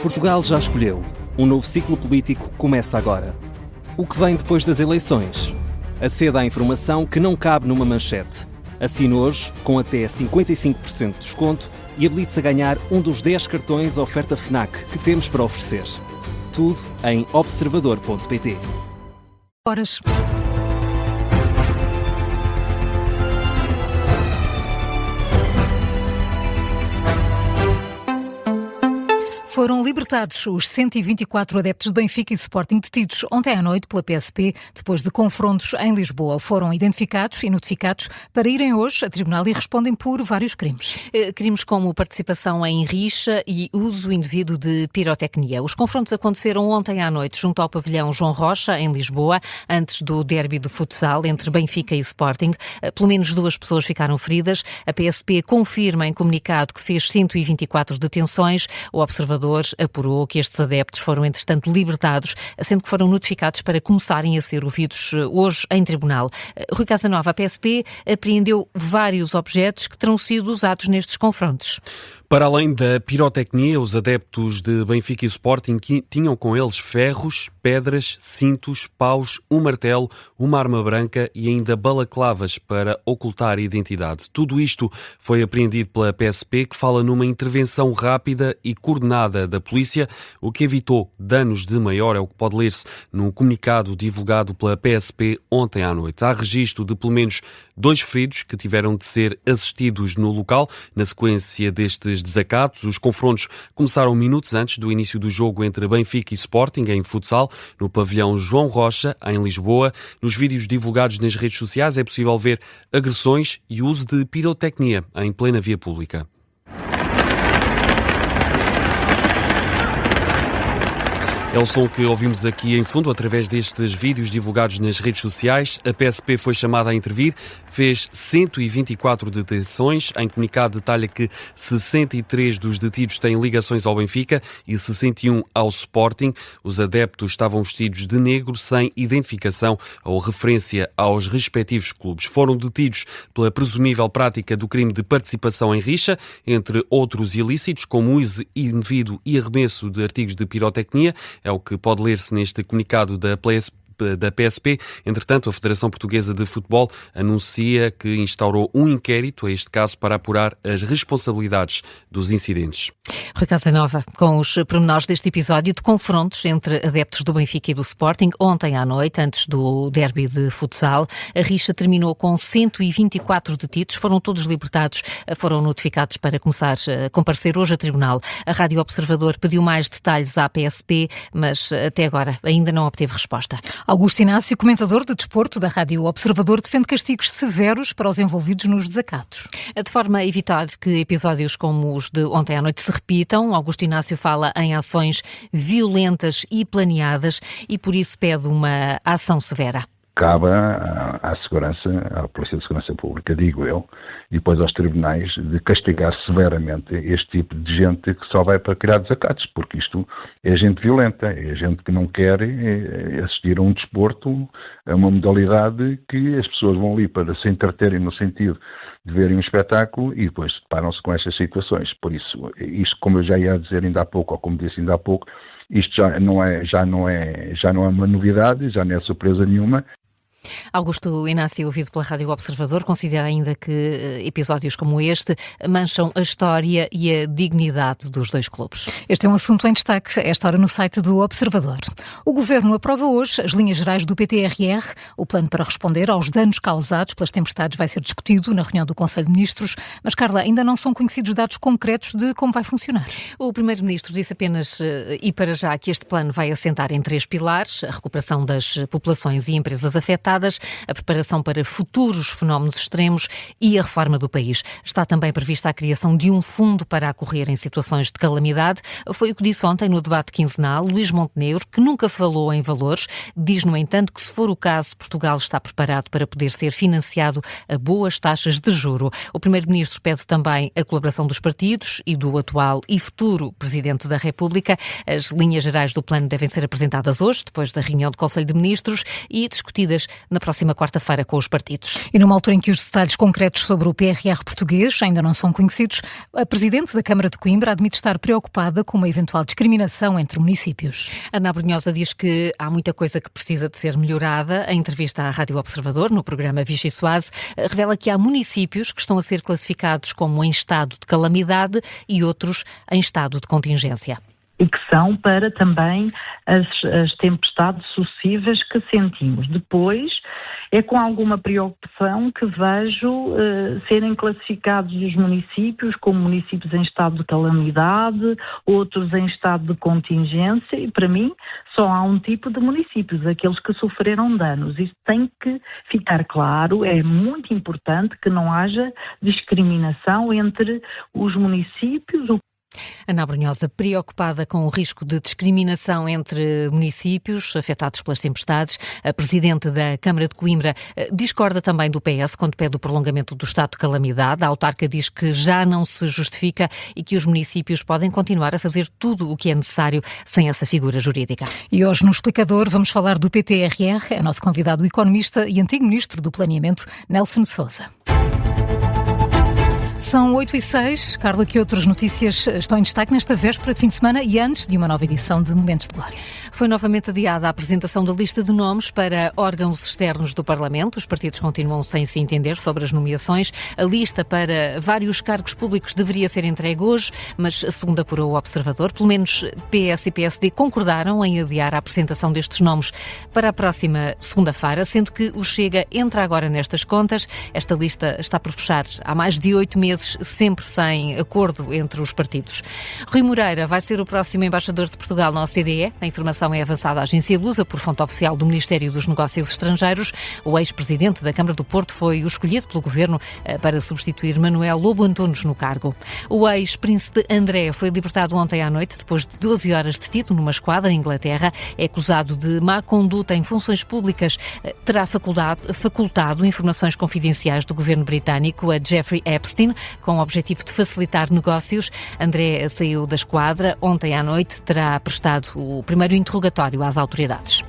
Portugal já escolheu. Um novo ciclo político começa agora. O que vem depois das eleições? Aceda à informação que não cabe numa manchete. Assine hoje, com até 55% de desconto, e habilite-se a ganhar um dos 10 cartões oferta FNAC que temos para oferecer. Tudo em observador.pt. Horas. Foram libertados os 124 adeptos de Benfica e Sporting detidos ontem à noite pela PSP, depois de confrontos em Lisboa. Foram identificados e notificados para irem hoje a tribunal e respondem por vários crimes. Crimes como participação em rixa e uso indevido de pirotecnia. Os confrontos aconteceram ontem à noite junto ao pavilhão João Rocha, em Lisboa, antes do derby de futsal entre Benfica e Sporting. Pelo menos 2 pessoas ficaram feridas. A PSP confirma em comunicado que fez 124 detenções. O Observador apurou que estes adeptos foram, entretanto, libertados, sendo que foram notificados para começarem a ser ouvidos hoje em tribunal. Rui Casanova, a PSP apreendeu vários objetos que terão sido usados nestes confrontos. Para além da pirotecnia, os adeptos de Benfica e Sporting tinham com eles ferros, pedras, cintos, paus, um martelo, uma arma branca e ainda balaclavas para ocultar a identidade. Tudo isto foi apreendido pela PSP, que fala numa intervenção rápida e coordenada da polícia, o que evitou danos de maior, é o que pode ler-se num comunicado divulgado pela PSP ontem à noite. Há registro de pelo menos 2 feridos que tiveram de ser assistidos no local na sequência destes desacatos. Os confrontos começaram minutos antes do início do jogo entre Benfica e Sporting em futsal, no pavilhão João Rocha, em Lisboa. Nos vídeos divulgados nas redes sociais é possível ver agressões e uso de pirotecnia em plena via pública. É o som que ouvimos aqui em fundo através destes vídeos divulgados nas redes sociais. A PSP foi chamada a intervir, fez 124 detenções. Em comunicado detalha que 63 dos detidos têm ligações ao Benfica e 61 ao Sporting. Os adeptos estavam vestidos de negro, sem identificação ou referência aos respectivos clubes. Foram detidos pela presumível prática do crime de participação em rixa, entre outros ilícitos, como uso indevido e arremesso de artigos de pirotecnia. É o que pode ler-se neste comunicado da PSP. Entretanto, a Federação Portuguesa de Futebol anuncia que instaurou um inquérito a este caso para apurar as responsabilidades dos incidentes. Rui Casanova, com os pormenores deste episódio de confrontos entre adeptos do Benfica e do Sporting, ontem à noite, antes do derby de futsal, a rixa terminou com 124 detidos, foram todos libertados, foram notificados para começar a comparecer hoje a tribunal. A Rádio Observador pediu mais detalhes à PSP, mas até agora ainda não obteve resposta. Augusto Inácio, comentador de desporto da Rádio Observador, defende castigos severos para os envolvidos nos desacatos. De forma a evitar que episódios como os de ontem à noite se repitam, Augusto Inácio fala em ações violentas e planeadas e por isso pede uma ação severa. Cabe à segurança, à Polícia de Segurança Pública, digo eu, e depois aos tribunais, de castigar severamente este tipo de gente que só vai para criar desacatos, porque isto é gente violenta, é gente que não quer assistir a um desporto, a uma modalidade que as pessoas vão ali para se entreterem no sentido de verem um espetáculo e depois deparam-se com estas situações. Por isso, isto, como eu já ia dizer ainda há pouco, ou como disse ainda há pouco, isto já não é uma novidade, já não é surpresa nenhuma. Augusto Inácio, ouvido pela Rádio Observador, considera ainda que episódios como este mancham a história e a dignidade dos 2 clubes. Este é um assunto em destaque, esta hora no site do Observador. O Governo aprova hoje as linhas gerais do PTRR. O plano para responder aos danos causados pelas tempestades vai ser discutido na reunião do Conselho de Ministros, mas, Carla, ainda não são conhecidos dados concretos de como vai funcionar. O Primeiro-Ministro disse apenas, e para já, que este plano vai assentar em 3 pilares: a recuperação das populações e empresas afetadas, a preparação para futuros fenómenos extremos e a reforma do país. Está também prevista a criação de um fundo para acorrer em situações de calamidade. Foi o que disse ontem no debate quinzenal Luís Montenegro, que nunca falou em valores. Diz, no entanto, que se for o caso, Portugal está preparado para poder ser financiado a boas taxas de juro. O Primeiro-Ministro pede também a colaboração dos partidos e do atual e futuro Presidente da República. As linhas gerais do plano devem ser apresentadas hoje, depois da reunião do Conselho de Ministros, e discutidas na próxima quarta-feira com os partidos. E numa altura em que os detalhes concretos sobre o PRR português ainda não são conhecidos, a Presidente da Câmara de Coimbra admite estar preocupada com uma eventual discriminação entre municípios. Ana Abrunhosa diz que há muita coisa que precisa de ser melhorada. A entrevista à Rádio Observador, no programa Vichy Soase, revela que há municípios que estão a ser classificados como em estado de calamidade e outros em estado de contingência. E que são para também as tempestades sucessivas que sentimos. Depois, é com alguma preocupação que vejo serem classificados os municípios como municípios em estado de calamidade, outros em estado de contingência, e para mim só há um tipo de municípios, aqueles que sofreram danos. Isso tem que ficar claro, é muito importante que não haja discriminação entre os municípios. Ana Abrunhosa, preocupada com o risco de discriminação entre municípios afetados pelas tempestades, a Presidente da Câmara de Coimbra discorda também do PS quando pede o prolongamento do estado de calamidade. A autarca diz que já não se justifica e que os municípios podem continuar a fazer tudo o que é necessário sem essa figura jurídica. E hoje no Explicador vamos falar do PTRR. É nosso convidado o economista e antigo Ministro do Planeamento, Nelson de Sousa. São 8h06. Carla, que outras notícias estão em destaque nesta véspera de fim de semana e antes de uma nova edição de Momentos de Glória? Foi novamente adiada a apresentação da lista de nomes para órgãos externos do Parlamento. Os partidos continuam sem se entender sobre as nomeações. A lista para vários cargos públicos deveria ser entregue hoje, mas, segundo apurou o Observador, pelo menos PS e PSD concordaram em adiar a apresentação destes nomes para a próxima segunda-feira, sendo que o Chega entra agora nestas contas. Esta lista está por fechar há mais de 8 meses, sempre sem acordo entre os partidos. Rui Moreira vai ser o próximo embaixador de Portugal na OCDE. A informação é avançada à agência Lusa por fonte oficial do Ministério dos Negócios Estrangeiros. O ex-presidente da Câmara do Porto foi o escolhido pelo governo para substituir Manuel Lobo Antunes no cargo. O ex-príncipe André foi libertado ontem à noite, depois de 12 horas detido numa esquadra em Inglaterra. É acusado de má conduta em funções públicas. Terá facultado informações confidenciais do governo britânico a Jeffrey Epstein, com o objetivo de facilitar negócios. André saiu da esquadra ontem à noite, terá prestado o primeiro interrogatório às autoridades.